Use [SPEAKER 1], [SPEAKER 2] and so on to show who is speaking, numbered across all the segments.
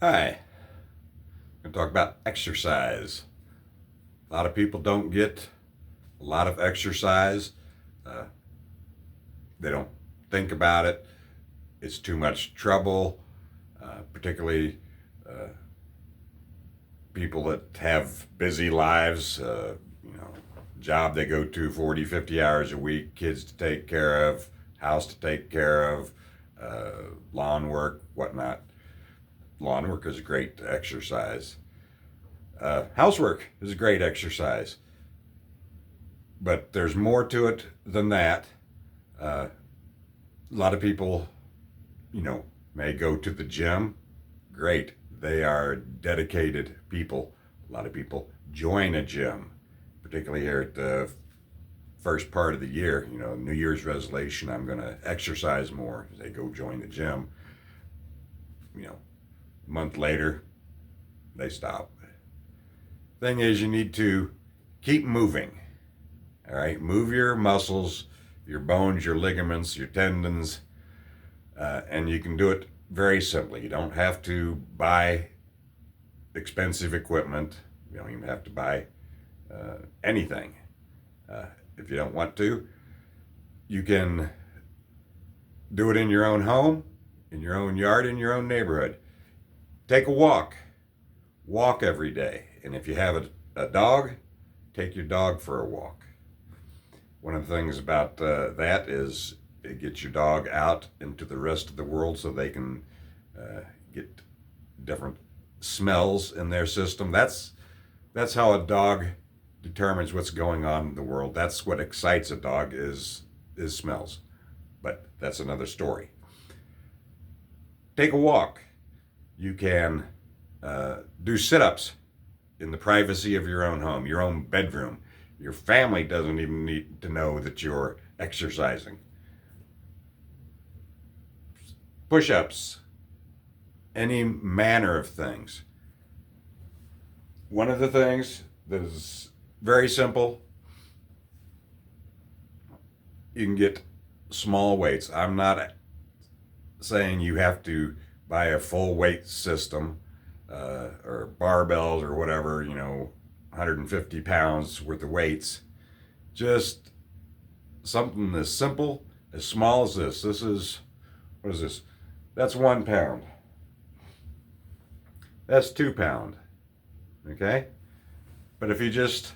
[SPEAKER 1] Hi, I'm going to talk about exercise. A lot of people don't get a lot of exercise. Uh, they don't think about it. It's too much trouble, particularly uh, people that have busy lives, job they go to 40, 50 hours a week, kids to take care of, house to take care of, lawn work, whatnot. Lawn work is a great exercise. Housework is a great exercise, but there's more to it than that. A lot of people, may go to the gym. Great. They are dedicated people. A lot of people join a gym, particularly here at the first part of the year. New Year's resolution, I'm going to exercise more. They go join the gym. A month later, they stop. Thing is, you need to keep moving. All right, move your muscles, your bones, your ligaments, your tendons, and you can do it very simply. You don't have to buy expensive equipment. You don't even have to buy anything. If you don't want to, you can do it in your own home, in your own yard, in your own neighborhood. Take a walk. Walk every day. And if you have a dog, take your dog for a walk. One of the things about that is it gets your dog out into the rest of the world so they can get different smells in their system. That's how a dog determines what's going on in the world. That's what excites a dog is smells. But that's another story. Take a walk. You can do sit-ups in the privacy of your own home, your own bedroom. Your family doesn't even need to know that you're exercising. Push-ups, any manner of things. One of the things that is very simple, you can get small weights. I'm not saying you have to buy a full weight system or barbells or whatever, 150 pounds worth of weights. Just something as simple, as small as this. What is this? That's 1 pound. That's 2 pound. Okay? But if you just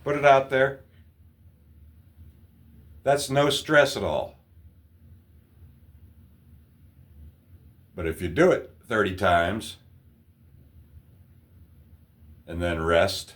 [SPEAKER 1] put it out there, that's no stress at all. But if you do it 30 times and then rest,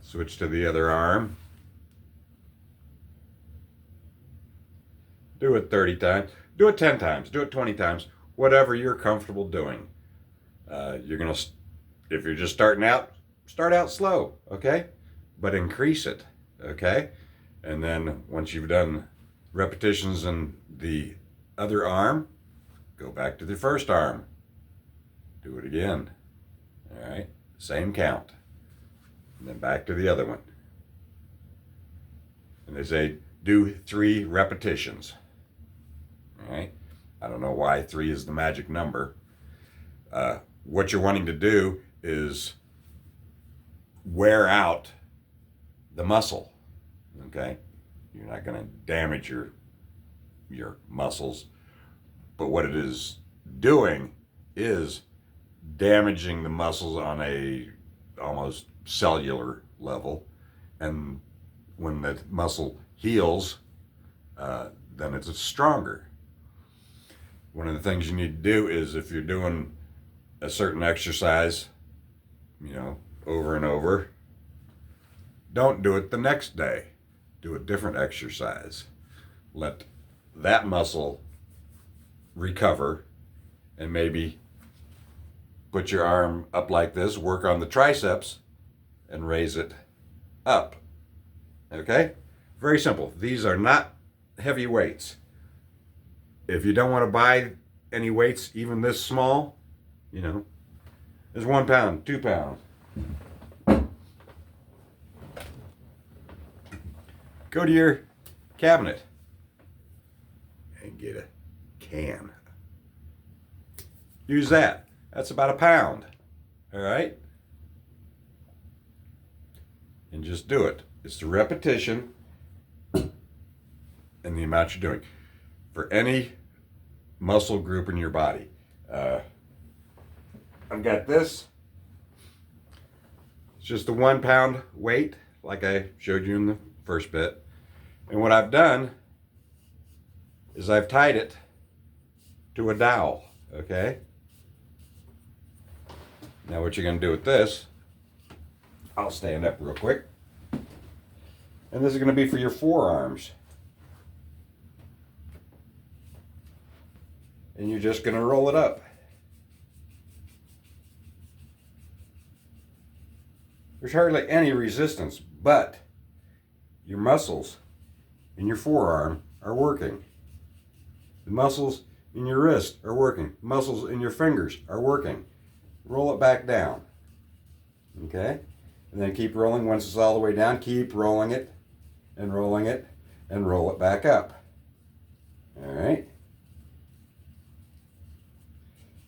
[SPEAKER 1] switch to the other arm, do it 30 times, do it 10 times, do it 20 times, whatever you're comfortable doing. If you're just starting out, start out slow, okay? But increase it, okay? And then once you've done repetitions in the other arm, go back to the first arm. Do it again. All right, same count. And then back to the other one. And they say do 3 repetitions. All right, I don't know why 3 is the magic number. What you're wanting to do is wear out the muscle. Okay, you're not going to damage your muscles, but what it is doing is damaging the muscles on a almost cellular level, and when the muscle heals, then it's stronger. One of the things you need to do is, if you're doing a certain exercise, over and over, don't do it the next day. Do a different exercise. Let that muscle recover, and maybe put your arm up like this, work on the triceps, and raise it up. Okay? Very simple. These are not heavy weights. If you don't want to buy any weights, even this small, there's 1 pound, 2 pounds. Go to your cabinet and get a can use that. That's about 1 pound. All right? And just do it. It's the repetition and the amount you're doing. For any muscle group in your body. I've got this. It's just a 1 pound weight, like I showed you in the first bit. And what I've done is I've tied it to a dowel, okay? Now what you're gonna do with this, I'll stand up real quick. And this is gonna be for your forearms. And you're just gonna roll it up. There's hardly any resistance, but your muscles in your forearm are working. The muscles in your wrist are working. Muscles in your fingers are working. Roll it back down. Okay? And then keep rolling. Once it's all the way down, keep rolling it and rolling it and roll it back up. All right?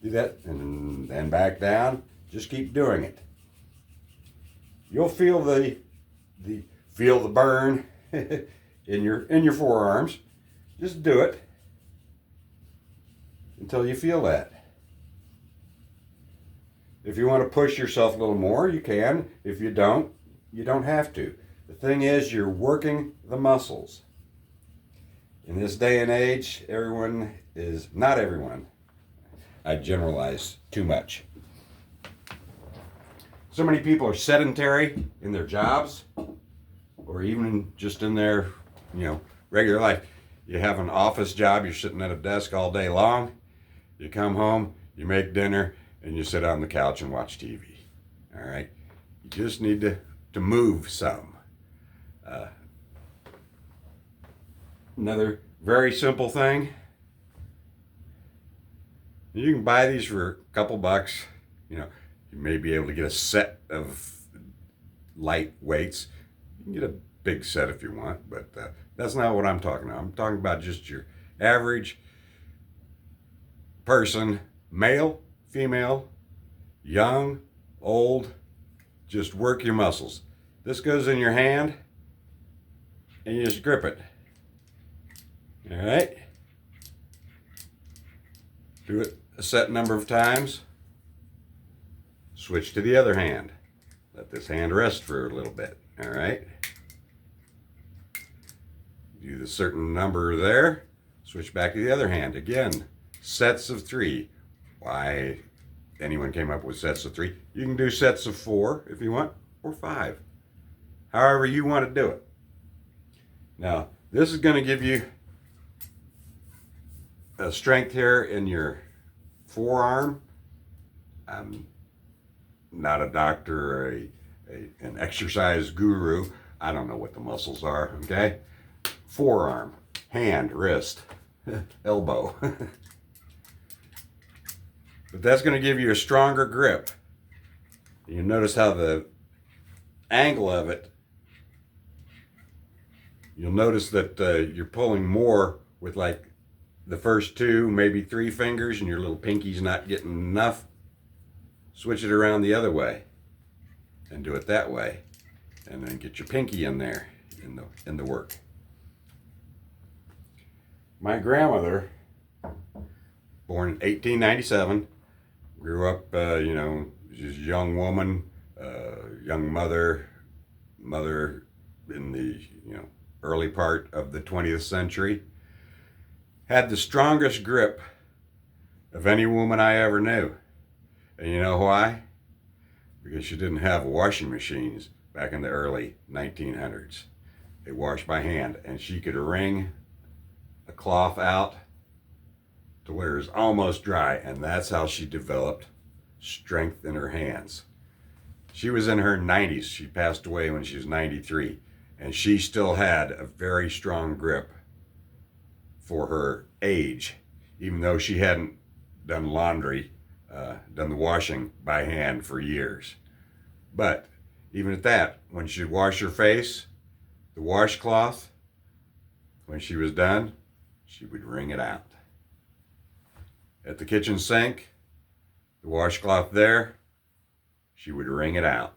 [SPEAKER 1] Do that and then back down. Just keep doing it. You'll feel the burn in your forearms. Just do it until you feel that. If you want to push yourself a little more, you can. If you don't, you don't have to. The thing is, you're working the muscles. In this day and age, not everyone. I generalize too much. So many people are sedentary in their jobs, or even just in their, regular life. You have an office job, you're sitting at a desk all day long. You come home, you make dinner, and you sit on the couch and watch TV. All right? You just need to move some. Another very simple thing. You can buy these for a couple bucks. You may be able to get a set of light weights. You can get a big set if you want, but that's not what I'm talking about. I'm talking about just your average person, male, female, young, old. Just work your muscles. This goes in your hand, and you just grip it. All right? Do it a set number of times. Switch to the other hand. Let this hand rest for a little bit. All right? Do the certain number there. Switch back to the other hand. Again, sets of 3. Why anyone came up with sets of 3. You can do sets of 4 if you want, or 5. However you want to do it. Now, this is going to give you a strength here in your forearm. I'm not a doctor or an exercise guru. I don't know what the muscles are, okay? Forearm, hand, wrist, elbow. But that's going to give you a stronger grip. You notice how the angle of it, you'll notice that you're pulling more with like the first 2, maybe 3 fingers, and your little pinky's not getting enough. Switch it around the other way and do it that way, and then get your pinky in there in the work. My grandmother, born in 1897, grew up, she's a young woman, young mother in the early part of the 20th century. Had the strongest grip of any woman I ever knew. And you know why? Because she didn't have washing machines back in the early 1900s. They washed by hand, and she could wring a cloth out to where it was almost dry, and that's how she developed strength in her hands. She was in her 90s. She passed away when she was 93, and she still had a very strong grip for her age, even though she hadn't done laundry, done the washing by hand for years. But even at that, when she'd wash her face, the washcloth, when she was done, she would wring it out. At the kitchen sink, the washcloth there, she would wring it out.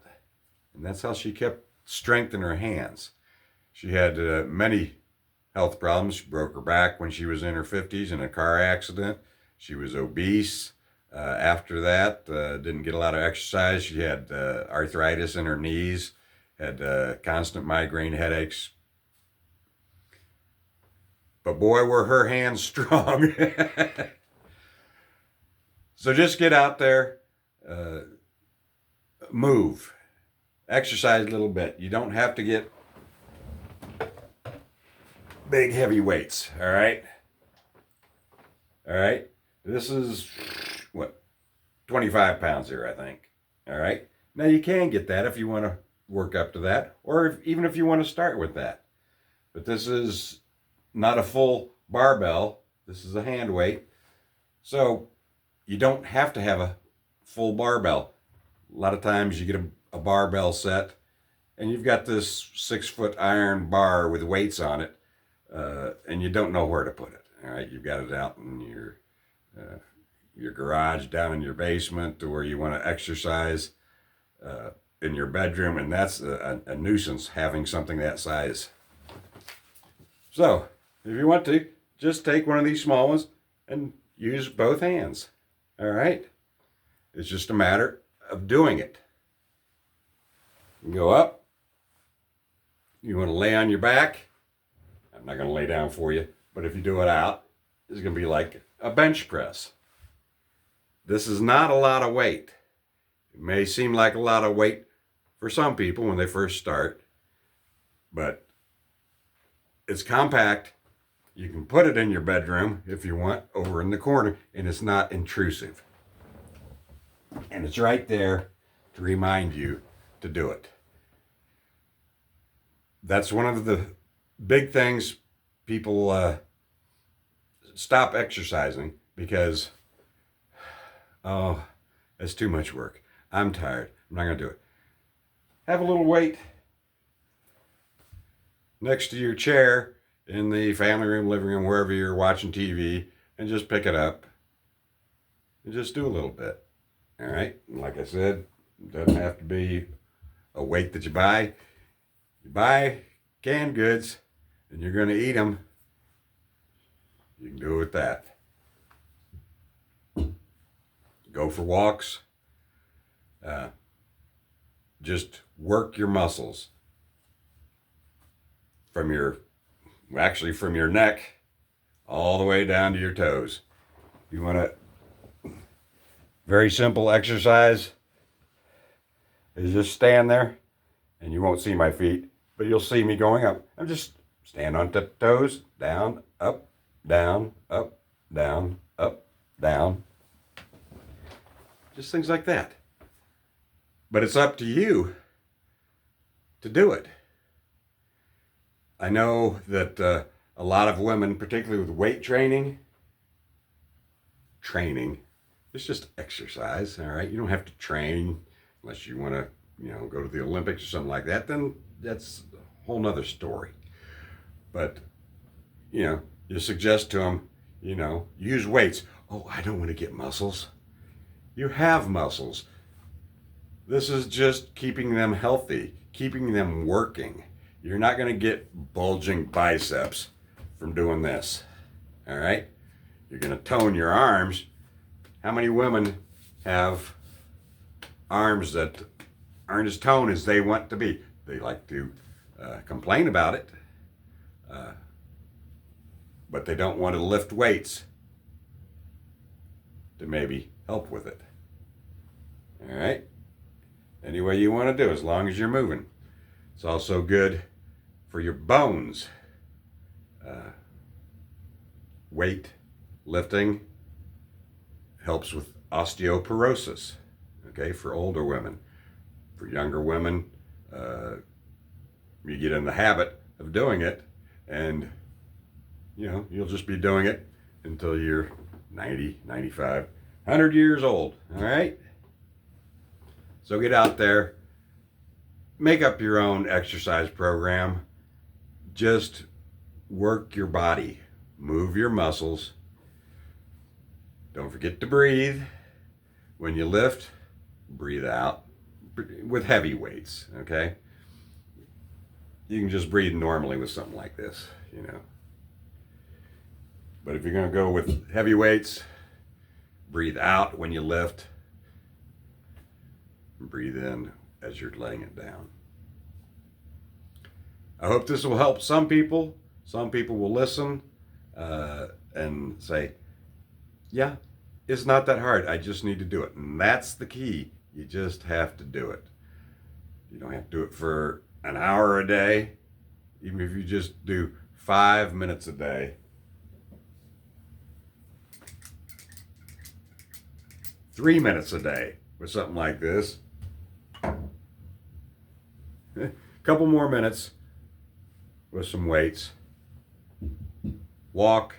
[SPEAKER 1] And that's how she kept strength in her hands. She had many health problems. She broke her back when she was in her 50s in a car accident. She was obese. After that, didn't get a lot of exercise. She had arthritis in her knees, had constant migraine headaches. But boy, were her hands strong. So just get out there, move, exercise a little bit. You don't have to get big, heavy weights, all right? All right? This is, 25 pounds here, I think. All right? Now, you can get that if you want to work up to that, or even if you want to start with that. But this is not a full barbell. This is a hand weight. So you don't have to have a full barbell. A lot of times you get a barbell set, and you've got this 6-foot iron bar with weights on it, and you don't know where to put it. All right? You've got it out in your garage, down in your basement, to where you want to exercise in your bedroom, and that's a nuisance having something that size. So if you want to, just take one of these small ones and use both hands. All right? It's just a matter of doing it. You go up. You want to lay on your back. I'm not going to lay down for you, but if you do it out, it's going to be like a bench press. This is not a lot of weight. It may seem like a lot of weight for some people when they first start, but it's compact. You can put it in your bedroom if you want, over in the corner, and it's not intrusive. And it's right there to remind you to do it. That's one of the big things people stop exercising because, oh, it's too much work. I'm tired. I'm not going to do it. Have a little weight next to your chair in the family room, living room, wherever you're watching TV, and just pick it up and just do a little bit. All right? And like I said, it doesn't have to be a weight that you buy. You buy canned goods and you're going to eat them. You can do it with that. Go for walks. Just work your muscles from your neck all the way down to your toes. You want a very simple exercise is just stand there, and you won't see my feet, but you'll see me going up. I'm just stand on toes, down, up, down, up, down, up, down. Just things like that. But it's up to you to do it. I know that a lot of women, particularly with weight training, it's just exercise, all right? You don't have to train unless you want to, go to the Olympics or something like that. Then that's a whole nother story. But, you suggest to them, use weights. Oh, I don't want to get muscles. You have muscles. This is just keeping them healthy, keeping them working. You're not going to get bulging biceps from doing this, all right? You're going to tone your arms. How many women have arms that aren't as toned as they want to be? They like to complain about it, but they don't want to lift weights to maybe help with it, all right? Any way you want to do, as long as you're moving. It's also good for your bones. Weight lifting helps with osteoporosis, okay, for older women. For younger women, you get in the habit of doing it, and, you'll just be doing it until you're 90, 95, 100 years old, all right? So get out there, make up your own exercise program. Just work your body, move your muscles. Don't forget to breathe. when you lift, breathe out with heavy weights, okay? You can just breathe normally with something like this, you know. But if you're going to go with heavy weights, breathe out when you lift, and breathe in as you're laying it down. I hope this will help some people. Some people will listen and say, yeah, it's not that hard. I just need to do it. And that's the key. You just have to do it. You don't have to do it for an hour a day. Even if you just do 5 minutes a day. 3 minutes a day with something like this. A couple more minutes with some weights. Walk,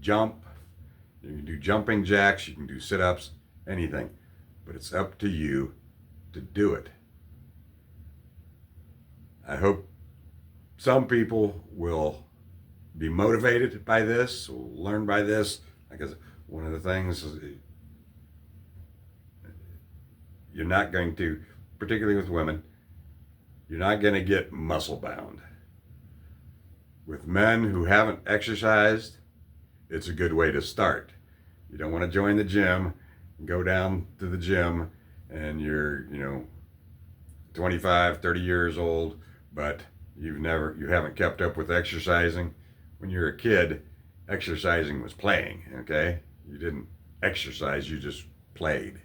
[SPEAKER 1] jump. You can do jumping jacks, you can do sit-ups, anything. But it's up to you to do it. I hope some people will be motivated by this, will learn by this. Because one of the things is you're not going to, particularly with women, you're not going to get muscle bound. With men who haven't exercised, it's a good way to start. You don't want to join the gym, go down to the gym, and you're, 25, 30 years old, but you haven't kept up with exercising. When you're a kid, exercising was playing, okay? You didn't exercise, you just played.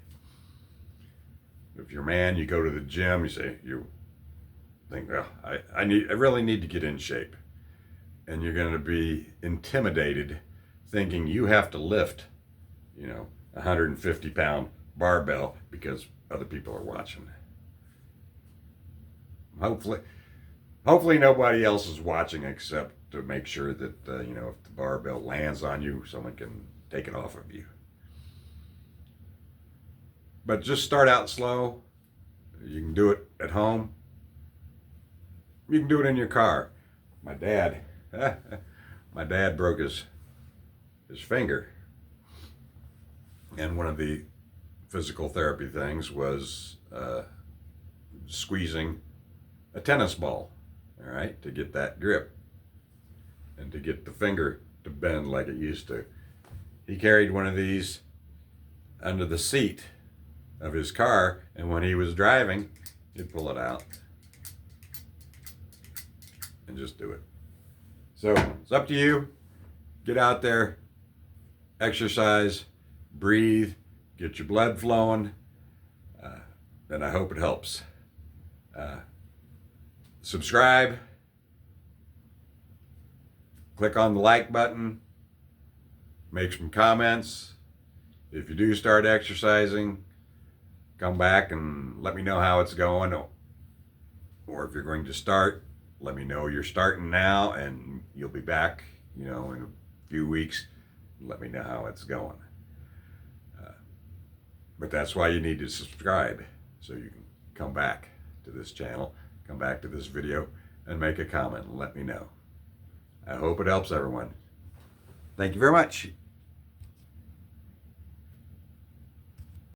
[SPEAKER 1] If you're a man, you go to the gym, you think, well, I really need to get in shape. And you're going to be intimidated thinking you have to lift, 150-pound barbell because other people are watching. Hopefully nobody else is watching except to make sure that, if the barbell lands on you, someone can take it off of you. But just start out slow. You can do it at home. You can do it in your car. My dad broke his finger. And one of the physical therapy things was squeezing a tennis ball, all right, to get that grip and to get the finger to bend like it used to. He carried one of these under the seat of his car, and when he was driving, he'd pull it out and just do it. So it's up to you. Get out there, exercise, breathe, get your blood flowing, and I hope it helps. Subscribe, click on the like button, make some comments. If you do start exercising, come back and let me know how it's going. Or if you're going to start, let me know you're starting now, and you'll be back, in a few weeks. Let me know how it's going. But that's why you need to subscribe, so you can come back to this channel, come back to this video, and make a comment and let me know. I hope it helps everyone. Thank you very much.